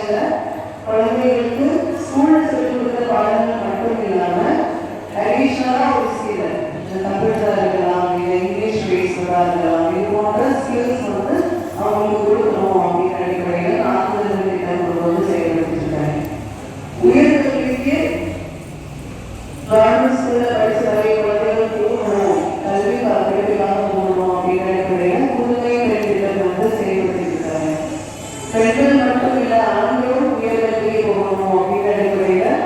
காலேஜில் குழந்தைகளுக்கு ஸ்கூலில் சொல்லிக் கொடுக்குற பாடங்கள் மட்டும் இல்லாமல் அடிஷ்னலாக ஒரு ஸ்கில், கம்ப்யூட்டராக இருக்கலாம், இல்லை இங்கிலீஷ் பேசுகிறதா இருக்கலாம், இது போன்ற ஸ்கில்ஸ் வந்து அவங்களுக்கு கொடுக்கணும் அப்படின்னு அடிப்படையில் நாங்கள் திட்டம் கொண்டு செயல்படுத்திருக்காங்க. உயர்கல்விக்கு கவர்மெண்ட் ஸ்கூலில் படித்த நிறைய குழந்தைகள் போகணும், கல்வி படிப்புக்காக போகணும் அப்படின்னு அடிப்படையில் புதுமை பெண் திட்டம் வந்து செயல்படுத்திருக்காங்க. பெண்கள் மட்டும் இல்லை, ஆண்களும் உயர்கல்விக்கு போகணும் அப்படின்னு அடிப்படையில்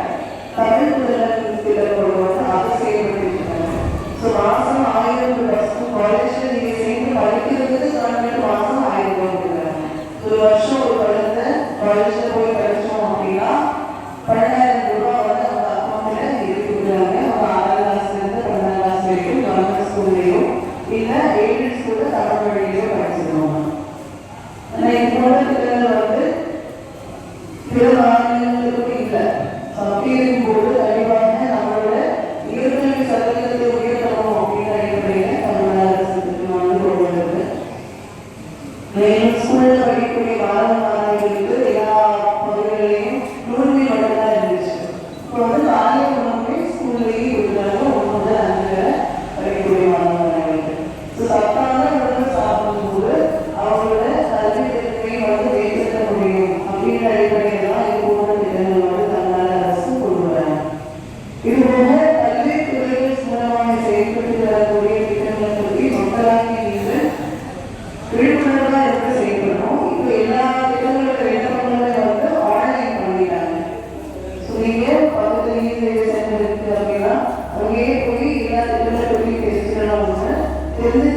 தமிழ் முதல்வர் திட்டம் கொண்டு வந்து அதை செயல்படுத்திருக்காங்க. ஸோ மாதம் 1000 பஸ்ஸும் காலேஜில் நீங்கள் சேர்ந்து படிக்கிறதுக்கு கவர்மெண்ட் மாதம் 1000 ரூபாய் கொடுக்குறாங்க. ஒரு வருஷம் ஒரு குழந்தை காலேஜில் போய் படித்தோம் அப்படின்னா 12,000 ரூபாய் வந்து அவங்க அக்கௌண்ட்டில் எழுதி கொடுக்குறாங்க. அவங்க 6ஆம் கிளாஸ்லேருந்து 12ஆம் கிளாஸ் வரைக்கும் கவர்மெண்ட் ஸ்கூல்லையும் இல்லை எய்டட் ஸ்கூலில் தமிழ் வழியிலையும் படிச்சிருவாங்க. ஆனால் இது போன்ற திட்டங்கள் வந்து பிற மாநிலங்களுக்கும் இல்லை. அப்படி இருக்கும்போது கண்டிப்பாக நம்மளோட உயர்கல்வி சதவீதத்தை உயர்த்தணும் அப்படின்னு அடிப்படையில் தமிழ்நாடு அரசு திட்டம் வந்து கொண்டு வந்தது. மேலும் ஸ்கூலில் படிக்கக்கூடிய மாணவர்களுக்கு எல்லா பகுதிகளிலையும் நூறுமை மட்டும்தான் இருந்துச்சு. இப்போ வந்து காலை உணவுமே ஸ்கூல்லேயே கொடுக்குறாங்க. 1 முதல் 5 படிக்கக்கூடிய மாணவர்களுக்கு சத்தான உணவு சாப்பிடும்போது அவங்களோட கல்வி திறனை வந்து மேம்படுத்த முடியும் அப்படின்ற அடிப்படையில் தான் இது போன்ற திட்டங்கள் வந்து தமிழ்நாடு அரசு கொண்டு வராங்க. இதுபோக கல்வித்துறைகள் மூலமாக செயல்பட்டு வரக்கூடிய திட்டங்களை பற்றி மக்களாகி நீங்கள் விழிப்புணர்வாக இருக்க செயல்படணும். இப்போ எல்லா திட்டங்களோட விண்ணப்பங்களை வந்து ஆன்லைன் பண்ணிட்டாங்க. ஸோ நீங்கள் பக்கத்துலேயே சென்டர் இருக்குது அப்படின்னா அங்கேயே போய் எல்லா திட்டங்களை பற்றி தெரிஞ்சுக்கணும். தெரிஞ்ச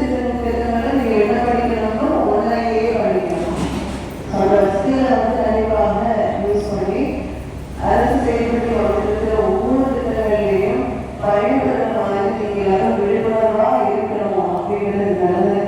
திட்டங்களை நீங்கள் என்ன படிக்கணும்னோ ஆன்லைன்லேயே படிக்கணும். அந்த வசதிகளை வந்து கண்டிப்பாக யூஸ் பண்ணி அரசு செயல்பட்டு வந்துருக்கிற ஒவ்வொரு திட்டங்களையும் பயன்படுற மாதிரி நீங்கள் எல்லாரும் விழிப்புணர்வாக இருக்கணும் அப்படிங்கிறது நல்லது.